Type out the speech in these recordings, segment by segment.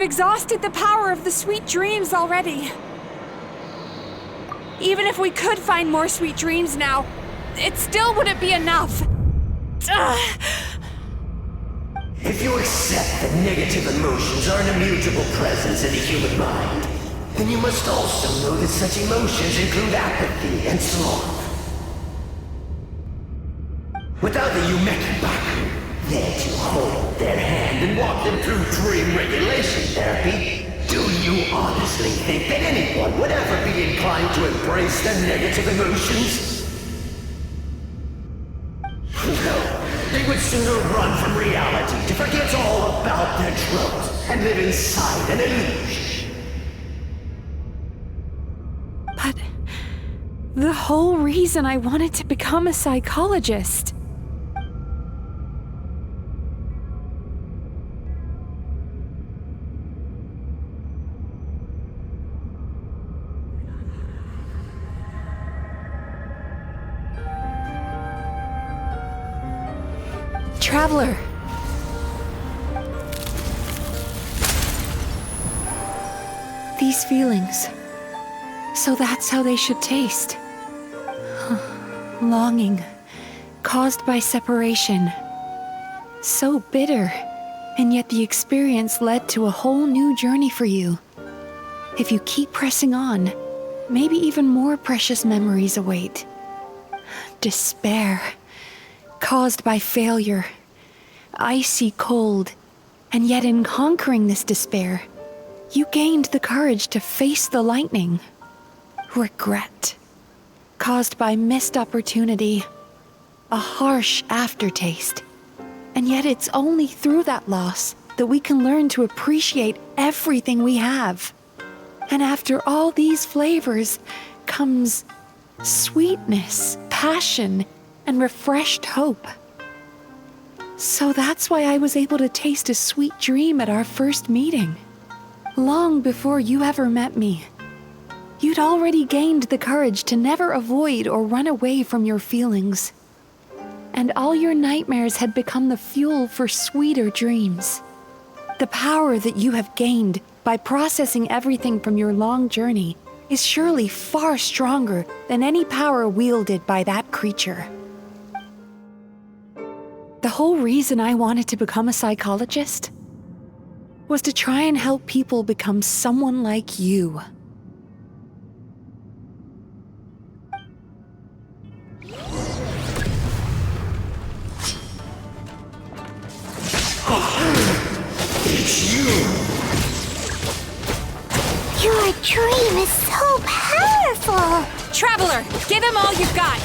Exhausted the power of the sweet dreams already. Even if we could find more sweet dreams now, it still wouldn't be enough. If you accept that negative emotions are an immutable presence in the human mind, then you must also know that such emotions include apathy and sloth. Without the Yumeki Baku there to hold their hand and walk them through dream regulation therapy, do you honestly think that anyone would ever be inclined to embrace their negative emotions? No, they would sooner run from reality to forget all about their troubles and live inside an illusion. But the whole reason I wanted to become a psychologist. Traveler. These feelings. So that's how they should taste. Longing, caused by separation. So bitter, and yet the experience led to a whole new journey for you. If you keep pressing on, maybe even more precious memories await. Despair, caused by failure. Icy cold, and yet in conquering this despair, you gained the courage to face the lightning. Regret, caused by missed opportunity, a harsh aftertaste. And yet it's only through that loss that we can learn to appreciate everything we have. And after all these flavors comes sweetness, passion, and refreshed hope. So that's why I was able to taste a sweet dream at our first meeting. Long before you ever met me. You'd already gained the courage to never avoid or run away from your feelings. And all your nightmares had become the fuel for sweeter dreams. The power that you have gained by processing everything from your long journey is surely far stronger than any power wielded by that creature. The whole reason I wanted to become a psychologist was to try and help people become someone like you. It's you! Your dream is so powerful! Traveler, give him all you've got!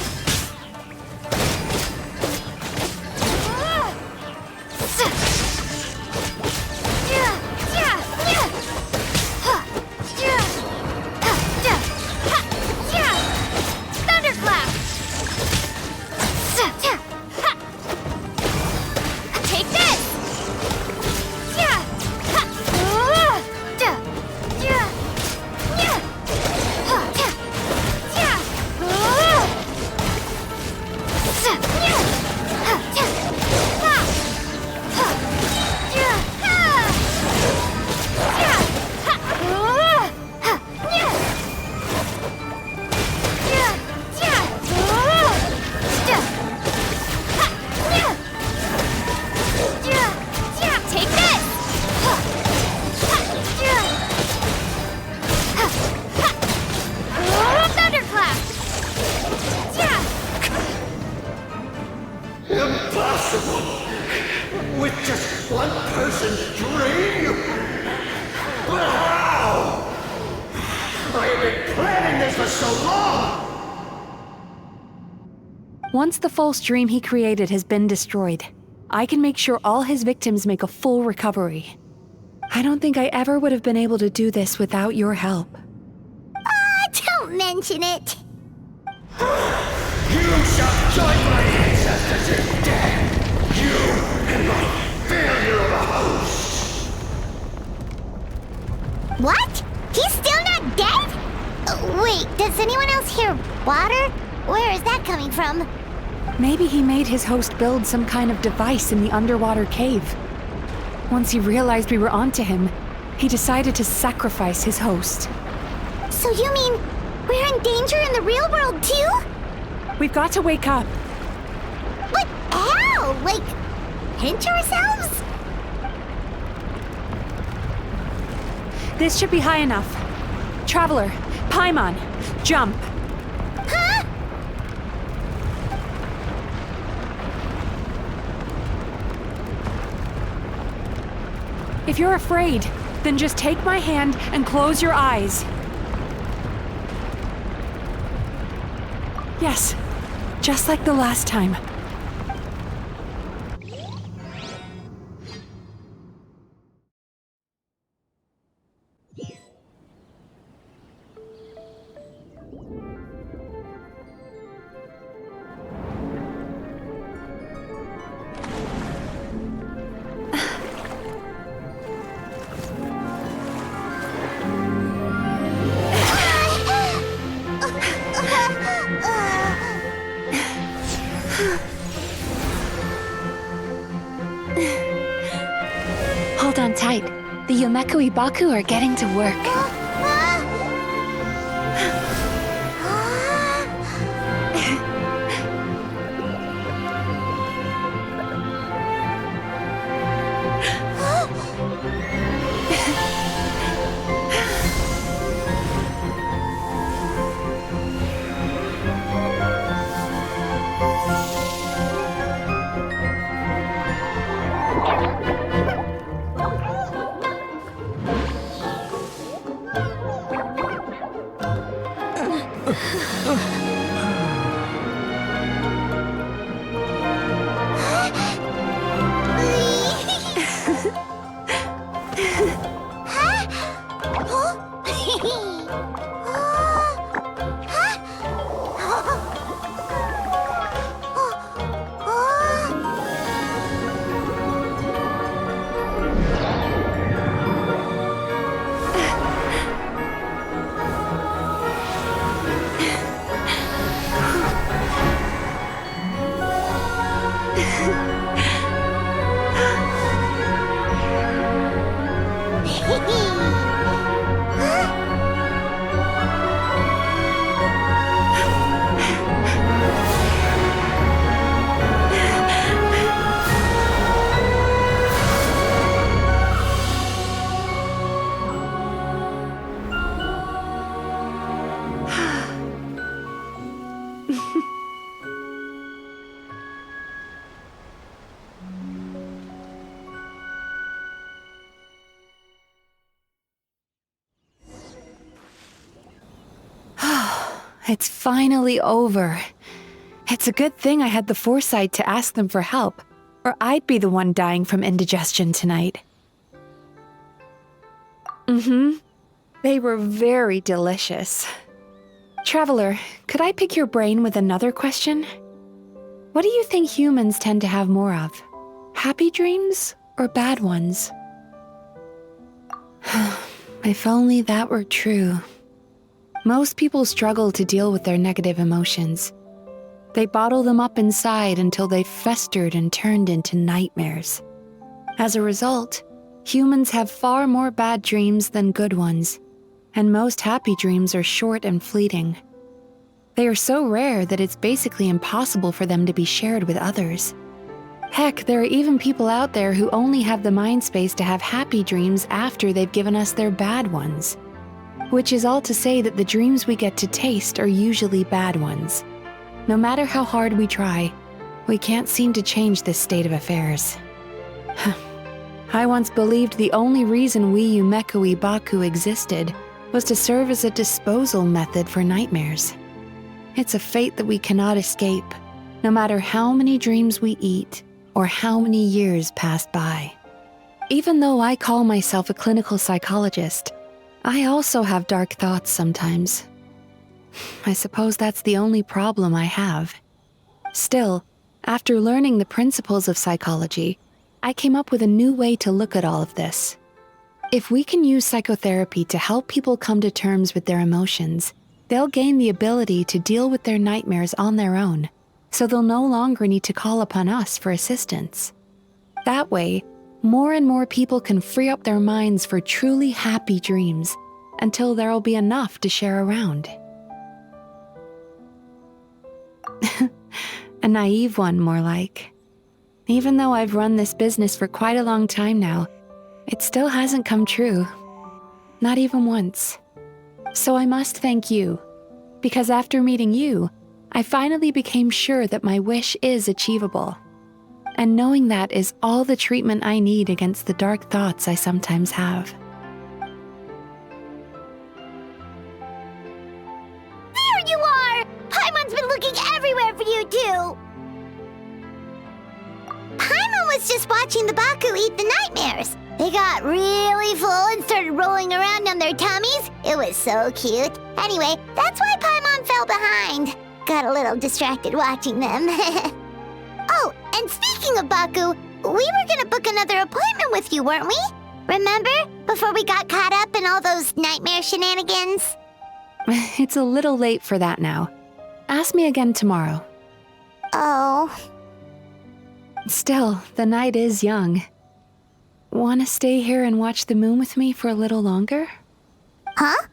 With just one person's dream? But how? I have been planning this for so long! Once the false dream he created has been destroyed, I can make sure all his victims make a full recovery. I don't think I ever would have been able to do this without your help. Don't mention it. You shall join my ancestors in death! You and my failure of a host! What? He's still not dead? Wait, does anyone else hear water? Where is that coming from? Maybe he made his host build some kind of device in the underwater cave. Once he realized we were onto him, He decided to sacrifice his host. So you mean we're in danger in the real world too? We've got to wake up. But how? Like, pinch ourselves? This should be high enough. Traveler, Paimon, jump. Huh? If you're afraid, then just take my hand and close your eyes. Yes, just like the last time. Hold on tight. The Yomeku Ibaku are getting to work. It's finally over. It's a good thing I had the foresight to ask them for help, or I'd be the one dying from indigestion tonight. They were very delicious. Traveler, could I pick your brain with another question? What do you think humans tend to have more of? Happy dreams or bad ones? If only that were true. Most people struggle to deal with their negative emotions. They bottle them up inside until they've festered and turned into nightmares. As a result, humans have far more bad dreams than good ones, and most happy dreams are short and fleeting. They are so rare that it's basically impossible for them to be shared with others. Heck, there are even people out there who only have the mind space to have happy dreams after they've given us their bad ones. Which is all to say that the dreams we get to taste are usually bad ones. No matter how hard we try, we can't seem to change this state of affairs. I once believed the only reason we Yumeku Ibaku existed was to serve as a disposal method for nightmares. It's a fate that we cannot escape, no matter how many dreams we eat or how many years pass by. Even though I call myself a clinical psychologist, I also have dark thoughts sometimes. I suppose that's the only problem I have. Still, after learning the principles of psychology, I came up with a new way to look at all of this. If we can use psychotherapy to help people come to terms with their emotions, they'll gain the ability to deal with their nightmares on their own, so they'll no longer need to call upon us for assistance. That way, more and more people can free up their minds for truly happy dreams until there'll be enough to share around. A naive one, more like. Even though I've run this business for quite a long time now, it still hasn't come true. Not even once. So I must thank you, because after meeting you, I finally became sure that my wish is achievable. And knowing that is all the treatment I need against the dark thoughts I sometimes have. There you are! Paimon's been looking everywhere for you, too! Paimon was just watching the Baku eat the nightmares. They got really full and started rolling around on their tummies. It was so cute. Anyway, that's why Paimon fell behind. Got a little distracted watching them. Oh, and speaking of Baku, we were gonna book another appointment with you, weren't we? Remember? Before we got caught up in all those nightmare shenanigans? It's a little late for that now. Ask me again tomorrow. Oh. Still, the night is young. Want to stay here and watch the moon with me for a little longer? Huh?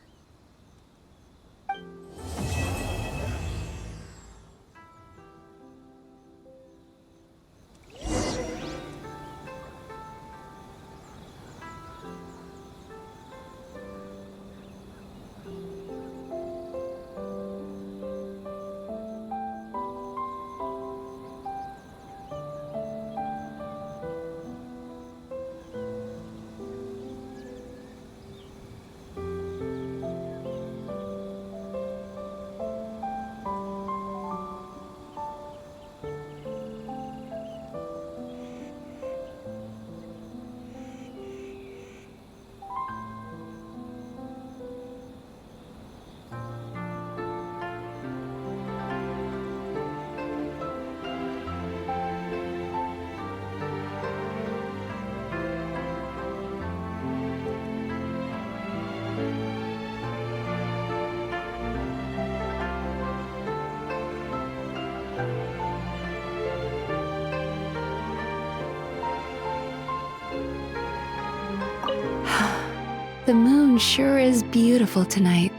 The moon sure is beautiful tonight.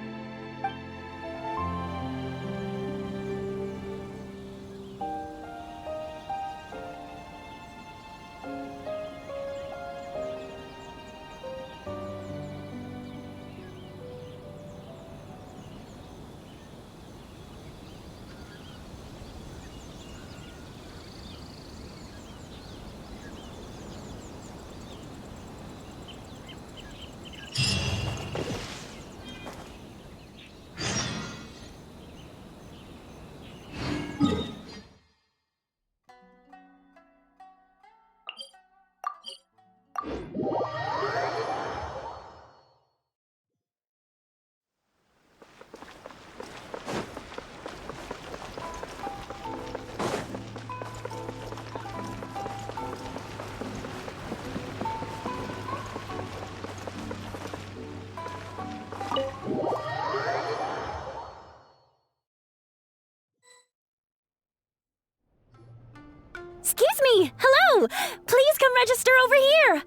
Excuse me! Hello! Please come register over here!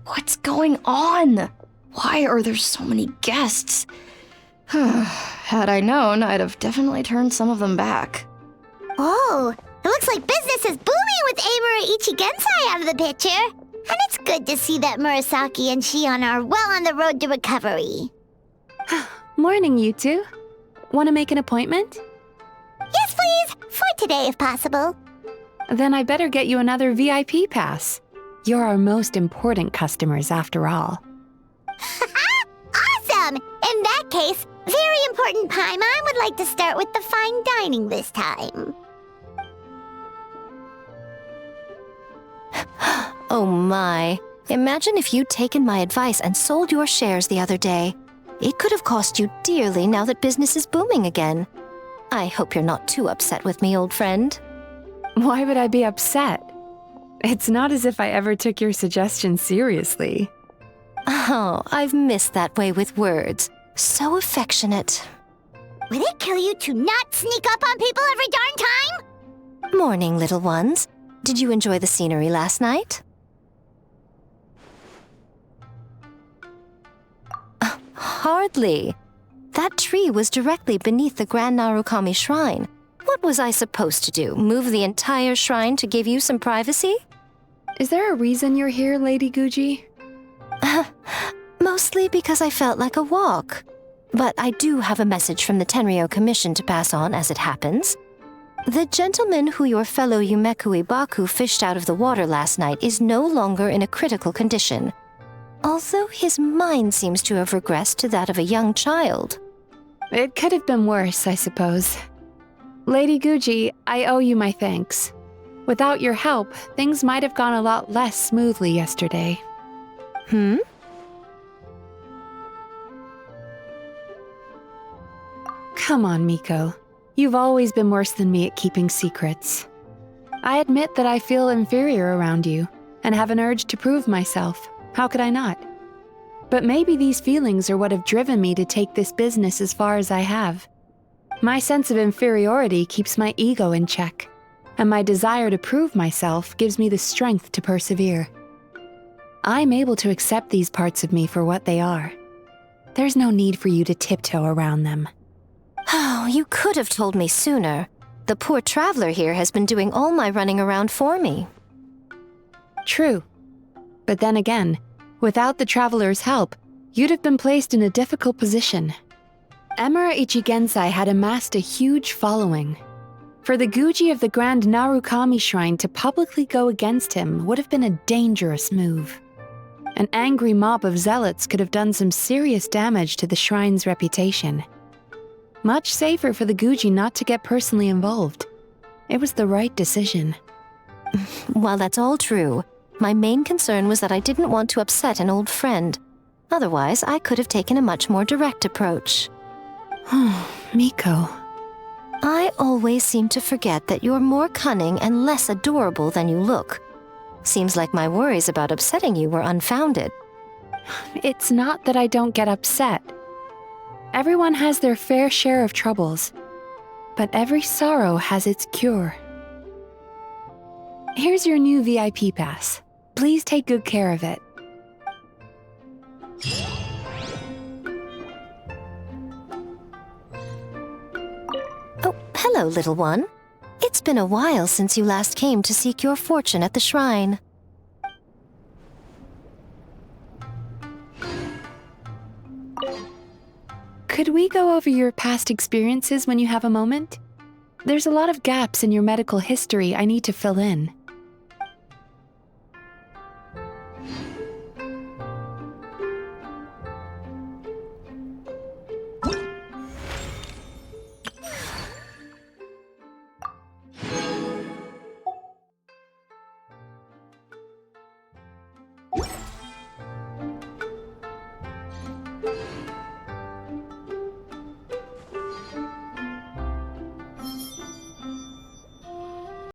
What's going on? Why are there so many guests? Had I known, I'd have definitely turned some of them back. Oh, it looks like business is booming with Amura Ichigensai out of the picture. And it's good to see that Murasaki and Shion are well on the road to recovery. Morning, you two. Want to make an appointment? Yes, please. For today, if possible. Then I better get you another VIP pass. You're our most important customers, after all. Awesome! In that case, very important Paimon would like to start with the fine dining this time. Oh my. Imagine if you'd taken my advice and sold your shares the other day. It could have cost you dearly now that business is booming again. I hope you're not too upset with me, old friend. Why would I be upset? It's not as if I ever took your suggestion seriously. Oh, I've missed that way with words. So affectionate. Would it kill you to not sneak up on people every darn time? Morning, little ones. Did you enjoy the scenery last night? Hardly. That tree was directly beneath the Grand Narukami Shrine. What was I supposed to do? Move the entire shrine to give you some privacy? Is there a reason you're here, Lady Guji? Mostly because I felt like a walk. But I do have a message from the Tenryo Commission to pass on as it happens. The gentleman who your fellow Yumeku Ibaku fished out of the water last night is no longer in a critical condition, although his mind seems to have regressed to that of a young child. It could have been worse, I suppose. Lady Guji, I owe you my thanks. Without your help, things might have gone a lot less smoothly yesterday. Come on, Miko. You've always been worse than me at keeping secrets. I admit that I feel inferior around you, and have an urge to prove myself. How could I not? But maybe these feelings are what have driven me to take this business as far as I have. My sense of inferiority keeps my ego in check, and my desire to prove myself gives me the strength to persevere. I'm able to accept these parts of me for what they are. There's no need for you to tiptoe around them. Oh, you could have told me sooner. The poor traveler here has been doing all my running around for me. True. But then again, without the traveler's help, you'd have been placed in a difficult position. Emira Ichigensai had amassed a huge following. For the Guji of the Grand Narukami Shrine to publicly go against him would have been a dangerous move. An angry mob of zealots could have done some serious damage to the shrine's reputation. Much safer for the Guji not to get personally involved. It was the right decision. While that's all true, my main concern was that I didn't want to upset an old friend. Otherwise, I could have taken a much more direct approach. Miko. I always seem to forget that you're more cunning and less adorable than you look. Seems like my worries about upsetting you were unfounded. It's not that I don't get upset. Everyone has their fair share of troubles, but every sorrow has its cure. Here's your new VIP pass. Please take good care of it. Oh, hello, little one. It's been a while since you last came to seek your fortune at the shrine. Could we go over your past experiences when you have a moment? There's a lot of gaps in your medical history I need to fill in.